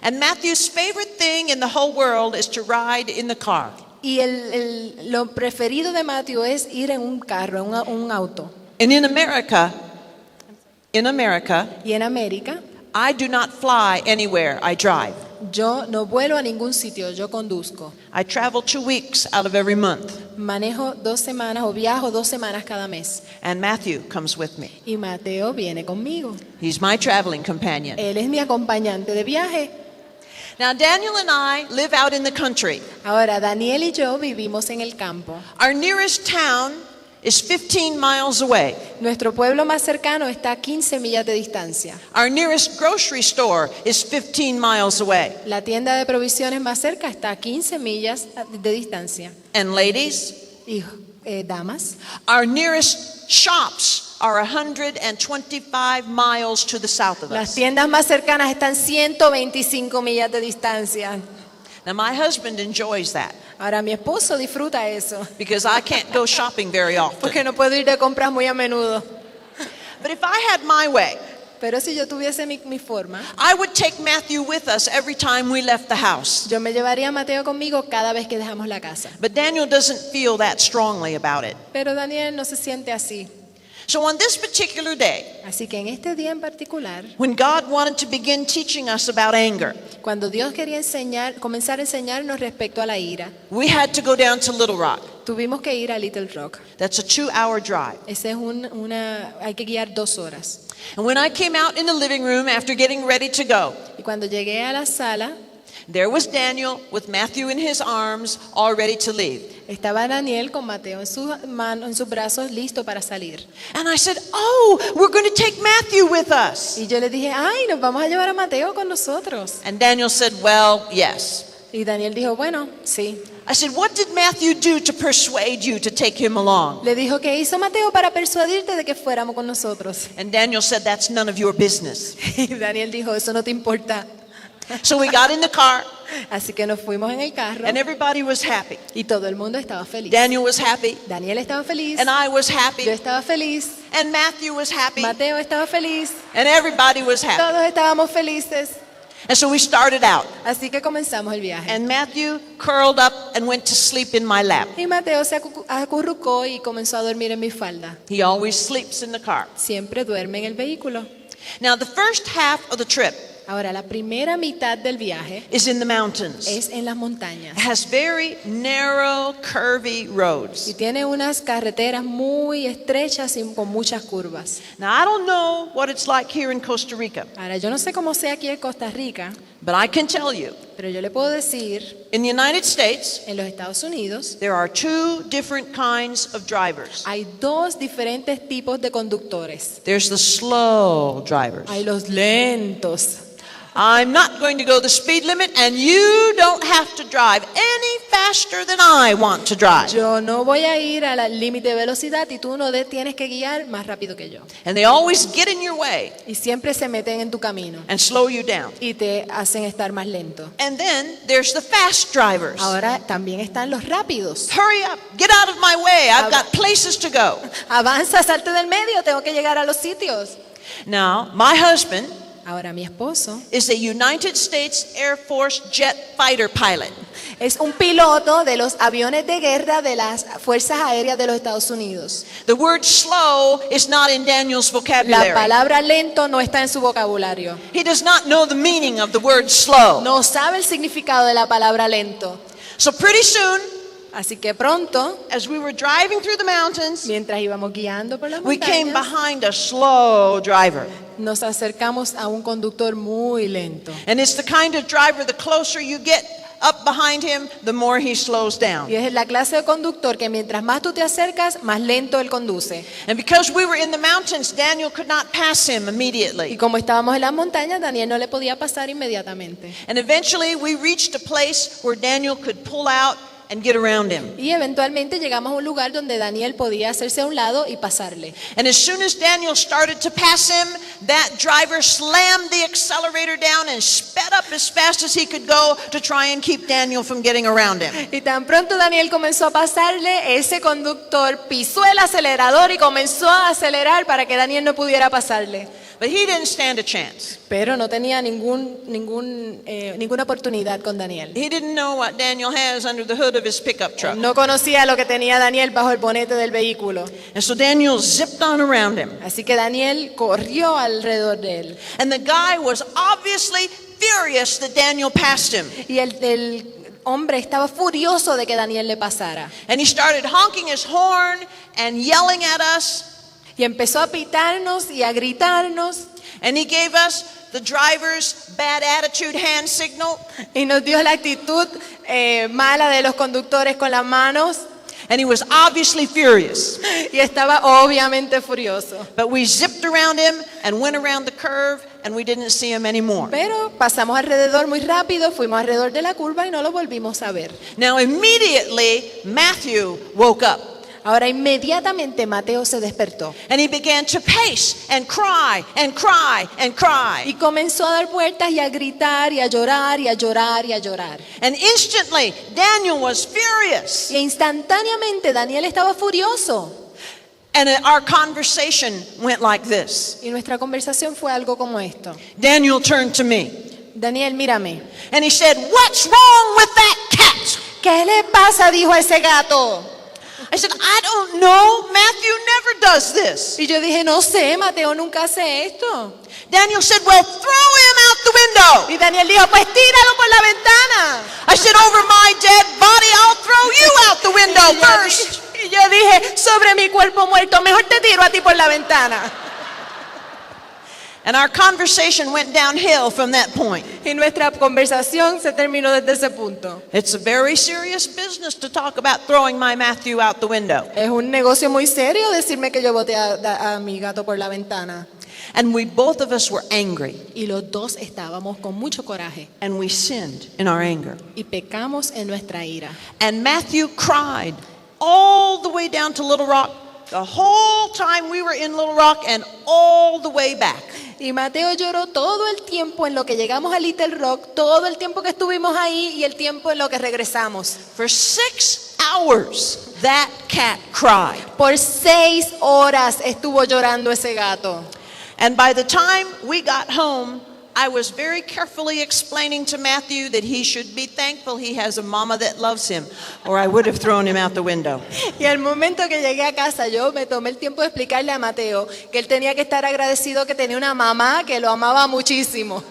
And Matthew's favorite thing in the whole world is to ride in the car. Y lo preferido de Matthew es ir en un carro, en un auto. And in America, Y en América, I do not fly anywhere, I drive. yo no vuelo a ningún sitio, yo conduzco. I travel 2 weeks out of every month. Manejo 2 semanas o viajo 2 semanas cada mes. And Matthew comes with me. Y Mateo viene conmigo. He's my traveling companion. Él es mi acompañante de viaje. Now, Daniel and I live out in the country. Ahora, Daniel y yo vivimos en el campo. Our nearest town is 15 miles away. Nuestro pueblo más cercano está a 15 millas de distancia. Our nearest grocery store is 15 miles away. La tienda de provisiones más cerca está a 15 millas de distancia. And ladies, Y damas, our nearest shops are 125 miles to the south of las us. tiendas más cercanas están 125 millas de distancia. Now, my husband enjoys that Ahora, mi esposo disfruta eso, because I can't go shopping very often. porque no puedo ir de compras muy a menudo. But if I had my way, Pero si yo tuviese mi forma, I would take Matthew with us every time we left the house. yo me llevaría a Mateo conmigo cada vez que dejamos la casa. But Daniel doesn't feel that strongly about it. Pero Daniel no se siente así. So on this particular day, Así que en este día en particular, when God wanted to begin teaching us about anger, cuando Dios quería comenzar a enseñarnos respecto a la ira, we had to go down to Little Rock. tuvimos que ir a Little Rock. That's a 2-hour drive. Ese es hay que guiar 2 horas. And when I came out in the living room after getting ready to go, Y cuando llegué a la sala, there was Daniel with Matthew in his arms, all ready to leave. estaba Daniel con Mateo en sus brazos, listo para salir. And I said, "Oh, we're going to take Matthew with us." Y yo le dije, ay, nos vamos a llevar a Mateo con nosotros. And Daniel said, "Well, yes." Y Daniel dijo, bueno, sí. I said, "What did Matthew do to persuade you to take him along?" Le dijo, ¿qué hizo Mateo para persuadirte de que fuéramos con nosotros? And Daniel said, "That's none of your business." Y Daniel dijo, eso no te importa. So we got in the car Así que nos fuimos en el carro and everybody was happy. y todo el mundo estaba feliz. Daniel was happy Daniel estaba feliz, and I was yo happy estaba feliz, and Matthew was happy Mateo estaba feliz, and everybody was happy. todos estábamos felices. And so we started out Así que comenzamos el viaje. and Matthew curled up and went to sleep in my lap. Y Mateo se acurrucó y comenzó a dormir en mi falda. He always sleeps in the car. Siempre duerme en el vehículo. Now the first half of the trip Ahora, la primera mitad del viaje is in the mountains. es en las montañas. It has very narrow, curvy roads. Y tiene unas carreteras muy estrechas y con muchas curvas. Now I don't know what it's like here in Costa Rica, Ahora, yo no sé cómo sea aquí en Costa Rica, but I can tell you, pero yo le puedo decir, in the United States, en los Estados Unidos there are 2 different kinds of drivers. hay 2 diferentes tipos de conductores. There's the slow drivers. Hay los lentos. I'm not going to go the speed limit, and you don't have to drive any faster than I want to drive. Yo no voy a ir al límite de velocidad y tú no tienes que guiar más rápido que yo. And they always get in your way Y siempre se meten en tu camino and slow you down. y te hacen estar más lento. And then there's the fast drivers. Ahora también están los rápidos. Hurry up, get out of my way. I've got places to go. Avanza, salte del medio, tengo que llegar a los sitios. Now, my husband Ahora mi esposo is a United States Air Force jet fighter pilot. es un piloto de los aviones de guerra de las Fuerzas Aéreas de los Estados Unidos. The word slow is not in Daniel's La vocabulary. palabra lento no está en su vocabulario. He does not know the meaning of the word slow. No sabe el significado de la palabra lento. So pretty soon, Así que pronto, as we were driving through the mountains, mientras íbamos guiando por las we came montañas, behind a slow driver. nos acercamos a un conductor muy lento. And it's the kind of driver, the closer you get up behind him, the more he slows down. Y es la clase de conductor que mientras más tú te acercas, más lento él conduce. And because we were in the mountains, Daniel could not pass him Y immediately. como estábamos en las montañas, Daniel no le podía pasar inmediatamente. And eventually we reached a place where Daniel could pull out and get around him. Y eventualmente llegamos a un lugar donde Daniel podía hacerse a un lado y pasarle. And as soon as Daniel started to pass him, that driver slammed the accelerator down and sped up as fast as he could go to try and keep Daniel from getting around him. Y tan pronto Daniel comenzó a pasarle, ese conductor pisó el acelerador y comenzó a acelerar para que Daniel no pudiera pasarle. But he didn't stand a chance. Pero no tenía ninguna oportunidad con Daniel. He didn't know what Daniel has under the hood of his pickup truck. No conocía lo que tenía Daniel bajo el bonete del vehículo. And so Daniel zipped on around him. Así que Daniel corrió alrededor de él. And the guy was obviously furious that Daniel passed him. Y el hombre estaba furioso de que Daniel le pasara. And he started honking his horn and yelling at us. Y empezó a pitarnos y a gritarnos. And he gave us the driver's bad attitude hand signal. Y nos dio la actitud mala de los conductores con las manos. And he was obviously furious. Y estaba obviamente furioso. But we zipped around him and went around the curve and we didn't see him anymore. Pero pasamos alrededor muy rápido, fuimos alrededor de la curva y no lo volvimos a ver. Now immediately Matthew woke up. Ahora inmediatamente Mateo se despertó. And he began to pace and cry and cry and cry. Y comenzó a dar vueltas y a gritar y a llorar y a llorar y a llorar. And instantly Daniel was furious. Y instantáneamente Daniel estaba furioso. And our conversation went like this. Y nuestra conversación fue algo como esto. Daniel turned to me. Daniel, mírame. And he said, "What's wrong with that cat?" ¿Qué le pasa? Dijo ese gato. I said, "I don't know. Matthew never does this." Y yo dije, no sé, Mateo nunca hace esto. Daniel said, "Well, throw him out the window." Y Daniel dijo, pues tíralo por la ventana. I said, "Over my dead body, I'll throw you out the window first." Y yo dije, sobre mi cuerpo muerto, mejor te tiro a ti por la ventana. And our conversation went downhill from that point. Y nuestra conversación se terminó desde ese punto. It's a very serious business to talk about throwing my Matthew out the window. Es un negocio muy serio decirme que yo boté a mi gato por la ventana. And both of us were angry. Y los dos estábamos con mucho coraje. And we sinned in our anger. Y pecamos en nuestra ira. And Matthew cried all the way down to Little Rock, the whole time we were in Little Rock and all the way back. Y Mateo lloró todo el tiempo en lo que llegamos a Little Rock, todo el tiempo que estuvimos ahí y el tiempo en lo que regresamos. For 6 hours, that cat cried. Por 6 horas estuvo llorando ese gato. And by the time we got home, I was very carefully explaining to Matthew that he should be thankful he has a mama that loves him, or I would have thrown him out the window. Y al momento que llegué a casa, yo me tomé el tiempo de explicarle a Mateo que él tenía que estar agradecido que tenía una mamá que lo amaba muchísimo.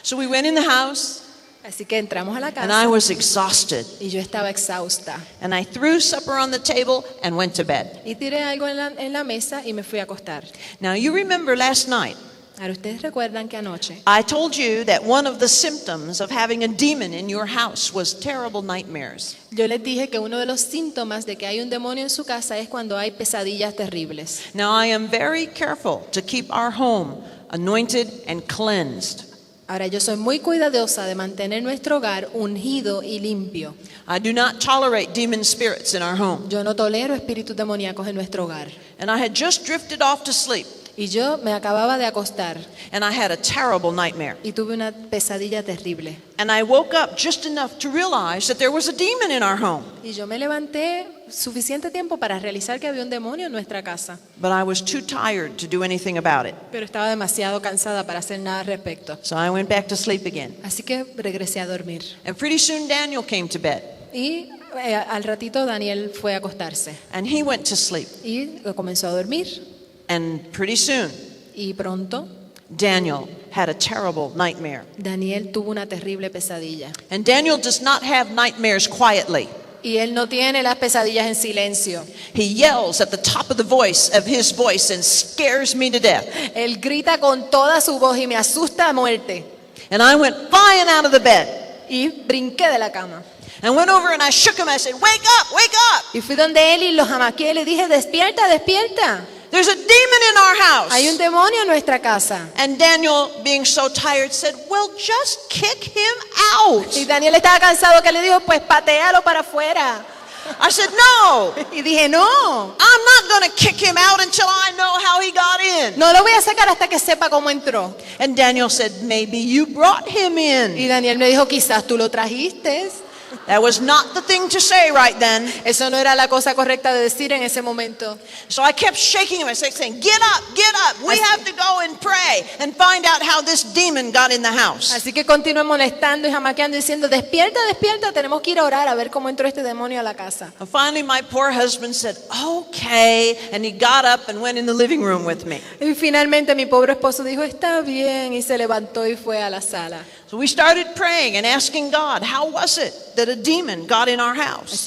So we went in the house, Así que entramos a la and I casa was exhausted. y yo estaba exhausta. And I threw supper on the table and went to bed. Y tiré algo en la mesa y me fui a acostar. Now you remember last night, Ahora ustedes recuerdan que anoche I told you that one of the symptoms of having a demon in your house was terrible nightmares. yo les dije que uno de los síntomas de que hay un demonio en su casa es cuando hay pesadillas terribles. Now I am very careful to keep our home anointed and cleansed. Ahora yo soy muy cuidadosa de mantener nuestro hogar ungido y limpio. I do not tolerate demon spirits in our home. Yo no tolero espíritus demoníacos en nuestro hogar. And I had just drifted off to sleep, Y yo me acababa de acostar and I had a terrible nightmare. y tuve una pesadilla terrible. And I woke up just enough to realize that there was a demon in our home. Y yo me levanté suficiente tiempo para realizar que había un demonio en nuestra casa. But I was too tired to do anything about it. Pero estaba demasiado cansada para hacer nada al respecto. So I went back to sleep again. Así que regresé a dormir. And pretty soon Daniel came to bed. Y al ratito Daniel fue a acostarse. And he went to sleep. Y comenzó a dormir. And pretty soon Y pronto Daniel had a terrible nightmare. Daniel tuvo una terrible pesadilla. And Daniel does not have nightmares quietly. Y él no tiene las pesadillas en silencio. He yells at the top of his voice and scares me to death. Él grita con toda su voz y me asusta a muerte. And I went flying out of the bed Y brinqué de la cama. and went over and I shook him. I said, "Wake up, wake up. Y fui donde él y lo jamaqué y le dije, despierta, despierta. There's a demon in our house." Hay un demonio en nuestra casa. And Daniel, being so tired, said, "Well, just kick him out." Y Daniel estaba cansado que le dijo, pues patealo para afuera. I said, "No, Y dije, no, I'm not going to kick him out until I know how he got in." no lo voy a sacar hasta que sepa cómo entró. And Daniel said, "Maybe you brought him Y in." Daniel me dijo, quizás tú lo trajiste. That was not the thing to say right then. Eso no era la cosa correcta de decir en ese momento. So I kept shaking him and saying, get up, get up. We have to go and pray and find out how this demon got in the house. Así que continué molestando y jamaqueando diciendo, despierta, despierta, tenemos que ir a orar a ver cómo entró este demonio a la casa. And finally my poor husband said, okay. And he got up and went in the living room with me. Y finalmente mi pobre esposo dijo, está bien, y se levantó y fue a la sala. So we started praying and asking God, how was it that a demon got in our house?